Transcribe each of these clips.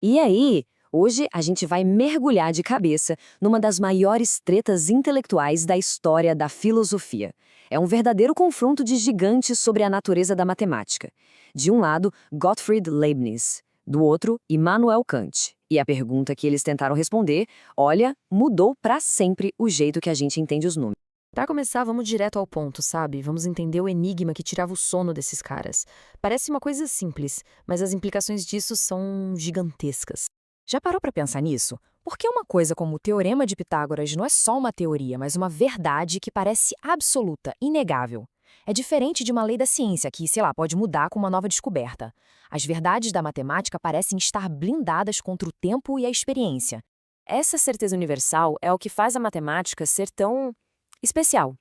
E aí, hoje a gente vai mergulhar de cabeça numa das maiores tretas intelectuais da história da filosofia. É um verdadeiro confronto de gigantes sobre a natureza da matemática. De um lado, Gottfried Leibniz, do outro, Immanuel Kant. E a pergunta que eles tentaram responder, olha, mudou para sempre o jeito que a gente entende os números. Para começar, vamos direto ao ponto, sabe? Vamos entender o enigma que tirava o sono desses caras. Parece uma coisa simples, mas as implicações disso são gigantescas. Já parou para pensar nisso? Porque uma coisa como o Teorema de Pitágoras não é só uma teoria, mas uma verdade que parece absoluta, inegável. É diferente de uma lei da ciência que, sei lá, pode mudar com uma nova descoberta. As verdades da matemática parecem estar blindadas contra o tempo e a experiência. Essa certeza universal é o que faz a matemática ser tão especial.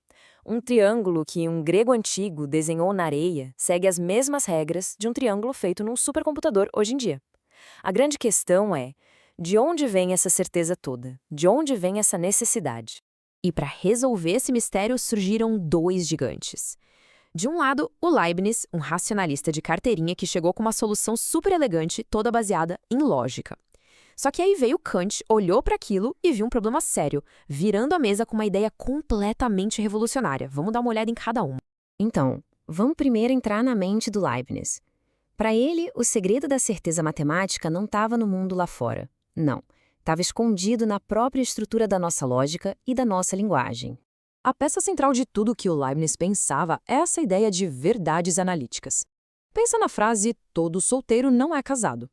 Um triângulo que um grego antigo desenhou na areia segue as mesmas regras de um triângulo feito num supercomputador hoje em dia. A grande questão é, de onde vem essa certeza toda? De onde vem essa necessidade? E para resolver esse mistério surgiram dois gigantes. De um lado, o Leibniz, um racionalista de carteirinha que chegou com uma solução super elegante, toda baseada em lógica. Só que aí veio Kant, olhou para aquilo e viu um problema sério, virando a mesa com uma ideia completamente revolucionária. Vamos dar uma olhada em cada uma. Então, vamos primeiro entrar na mente do Leibniz. Para ele, o segredo da certeza matemática não estava no mundo lá fora. Não, estava escondido na própria estrutura da nossa lógica e da nossa linguagem. A peça central de tudo que o Leibniz pensava é essa ideia de verdades analíticas. Pensa na frase "todo solteiro não é casado".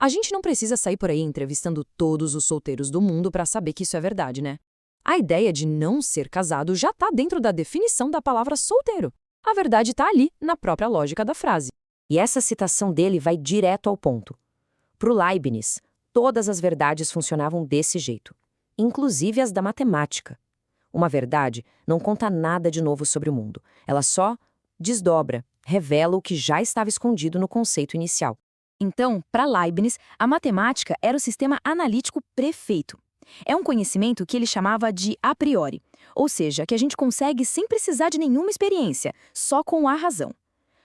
A gente não precisa sair por aí entrevistando todos os solteiros do mundo para saber que isso é verdade, né? A ideia de não ser casado já está dentro da definição da palavra solteiro. A verdade está ali, na própria lógica da frase. E essa citação dele vai direto ao ponto. Para o Leibniz, todas as verdades funcionavam desse jeito, inclusive as da matemática. Uma verdade não conta nada de novo sobre o mundo, ela só desdobra, revela o que já estava escondido no conceito inicial. Então, para Leibniz, a matemática era o sistema analítico perfeito. É um conhecimento que ele chamava de a priori, ou seja, que a gente consegue sem precisar de nenhuma experiência, só com a razão.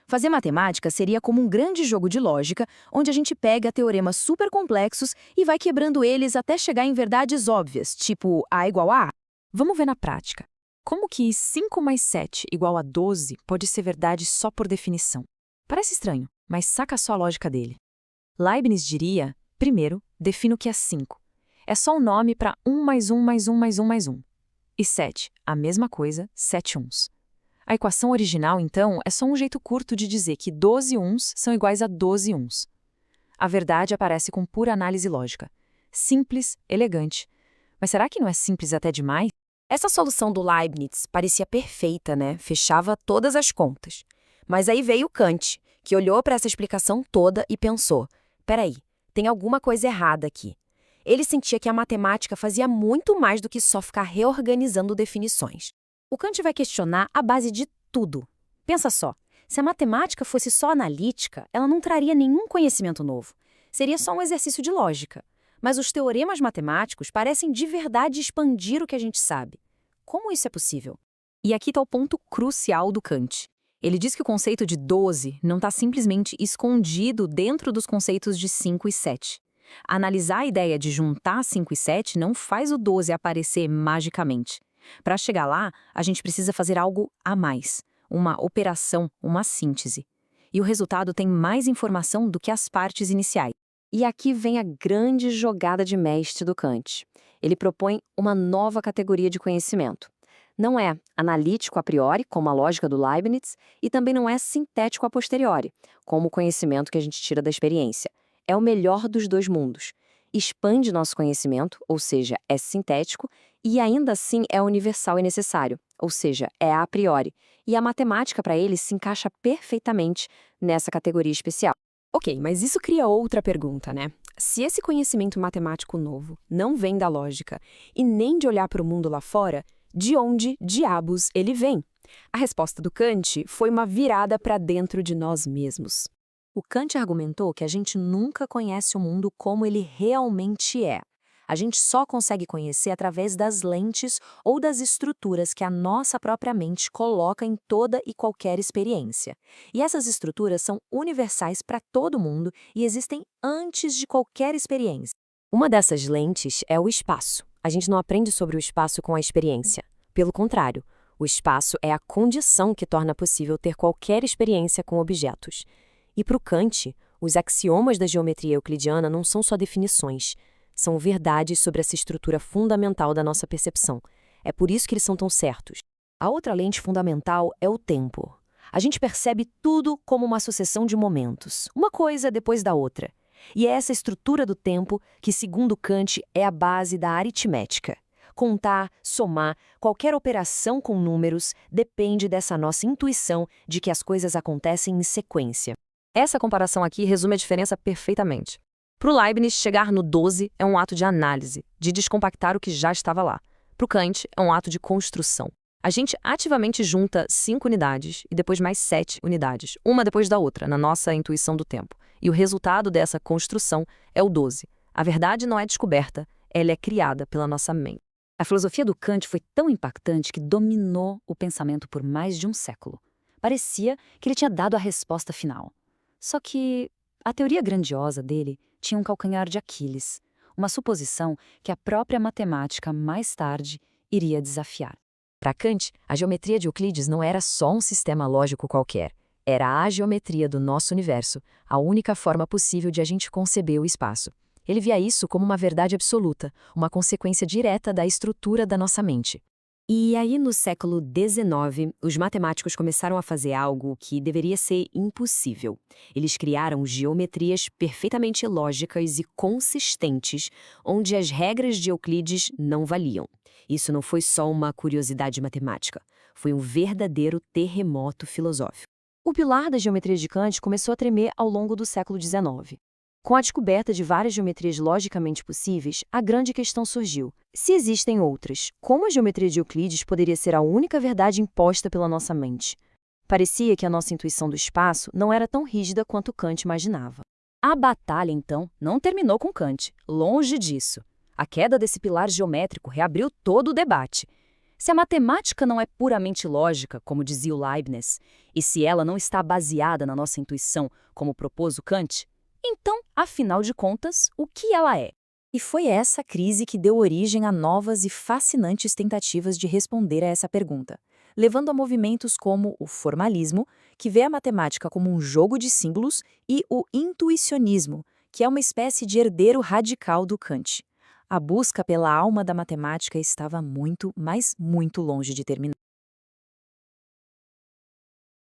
Fazer matemática seria como um grande jogo de lógica, onde a gente pega teoremas super complexos e vai quebrando eles até chegar em verdades óbvias, tipo A igual a A. Vamos ver na prática. Como que 5 mais 7 igual a 12 pode ser verdade só por definição? Parece estranho, mas saca só a lógica dele. Leibniz diria, primeiro, defina o que é 5. É só um nome para 1 mais 1 mais 1 mais 1 mais 1. E 7, a mesma coisa, 7 uns. A equação original, então, é só um jeito curto de dizer que 12 uns são iguais a 12 uns. A verdade aparece com pura análise lógica. Simples, elegante. Mas será que não é simples até demais? Essa solução do Leibniz parecia perfeita, né? Fechava todas as contas. Mas aí veio Kant, que olhou para essa explicação toda e pensou: peraí, tem alguma coisa errada aqui. Ele sentia que a matemática fazia muito mais do que só ficar reorganizando definições. O Kant vai questionar a base de tudo. Pensa só, se a matemática fosse só analítica, ela não traria nenhum conhecimento novo. Seria só um exercício de lógica. Mas os teoremas matemáticos parecem de verdade expandir o que a gente sabe. Como isso é possível? E aqui está o ponto crucial do Kant. Ele diz que o conceito de 12 não está simplesmente escondido dentro dos conceitos de 5 e 7. Analisar a ideia de juntar 5 e 7 não faz o 12 aparecer magicamente. Para chegar lá, a gente precisa fazer algo a mais, uma operação, uma síntese. E o resultado tem mais informação do que as partes iniciais. E aqui vem a grande jogada de mestre do Kant. Ele propõe uma nova categoria de conhecimento. Não é analítico a priori, como a lógica do Leibniz, e também não é sintético a posteriori, como o conhecimento que a gente tira da experiência. É o melhor dos dois mundos. Expande nosso conhecimento, ou seja, é sintético, e ainda assim é universal e necessário, ou seja, é a priori. E a matemática, para ele, se encaixa perfeitamente nessa categoria especial. Ok, mas isso cria outra pergunta, né? Se esse conhecimento matemático novo não vem da lógica e nem de olhar para o mundo lá fora, de onde diabos ele vem? A resposta do Kant foi uma virada para dentro de nós mesmos. O Kant argumentou que a gente nunca conhece o mundo como ele realmente é. A gente só consegue conhecer através das lentes ou das estruturas que a nossa própria mente coloca em toda e qualquer experiência. E essas estruturas são universais para todo mundo e existem antes de qualquer experiência. Uma dessas lentes é o espaço. A gente não aprende sobre o espaço com a experiência. Pelo contrário, o espaço é a condição que torna possível ter qualquer experiência com objetos. E para o Kant, os axiomas da geometria euclidiana não são só definições, são verdades sobre essa estrutura fundamental da nossa percepção. É por isso que eles são tão certos. A outra lente fundamental é o tempo. A gente percebe tudo como uma sucessão de momentos, uma coisa depois da outra. E é essa estrutura do tempo que, segundo Kant, é a base da aritmética. Contar, somar, qualquer operação com números depende dessa nossa intuição de que as coisas acontecem em sequência. Essa comparação aqui resume a diferença perfeitamente. Para o Leibniz, chegar no 12 é um ato de análise, de descompactar o que já estava lá. Para o Kant, é um ato de construção. A gente ativamente junta 5 unidades e depois mais 7 unidades, uma depois da outra, na nossa intuição do tempo. E o resultado dessa construção é o 12. A verdade não é descoberta, ela é criada pela nossa mente. A filosofia do Kant foi tão impactante que dominou o pensamento por mais de um século. Parecia que ele tinha dado a resposta final. Só que a teoria grandiosa dele tinha um calcanhar de Aquiles, uma suposição que a própria matemática, mais tarde, iria desafiar. Para Kant, a geometria de Euclides não era só um sistema lógico qualquer. Era a geometria do nosso universo, a única forma possível de a gente conceber o espaço. Ele via isso como uma verdade absoluta, uma consequência direta da estrutura da nossa mente. E aí, no século XIX, os matemáticos começaram a fazer algo que deveria ser impossível. Eles criaram geometrias perfeitamente lógicas e consistentes, onde as regras de Euclides não valiam. Isso não foi só uma curiosidade matemática, foi um verdadeiro terremoto filosófico. O pilar da geometria de Kant começou a tremer ao longo do século XIX. Com a descoberta de várias geometrias logicamente possíveis, a grande questão surgiu. Se existem outras, como a geometria de Euclides poderia ser a única verdade imposta pela nossa mente? Parecia que a nossa intuição do espaço não era tão rígida quanto Kant imaginava. A batalha, então, não terminou com Kant. Longe disso. A queda desse pilar geométrico reabriu todo o debate. Se a matemática não é puramente lógica, como dizia o Leibniz, e se ela não está baseada na nossa intuição, como propôs o Kant, então, afinal de contas, o que ela é? E foi essa crise que deu origem a novas e fascinantes tentativas de responder a essa pergunta, levando a movimentos como o formalismo, que vê a matemática como um jogo de símbolos, e o intuicionismo, que é uma espécie de herdeiro radical do Kant. A busca pela alma da matemática estava muito, mas muito longe de terminar.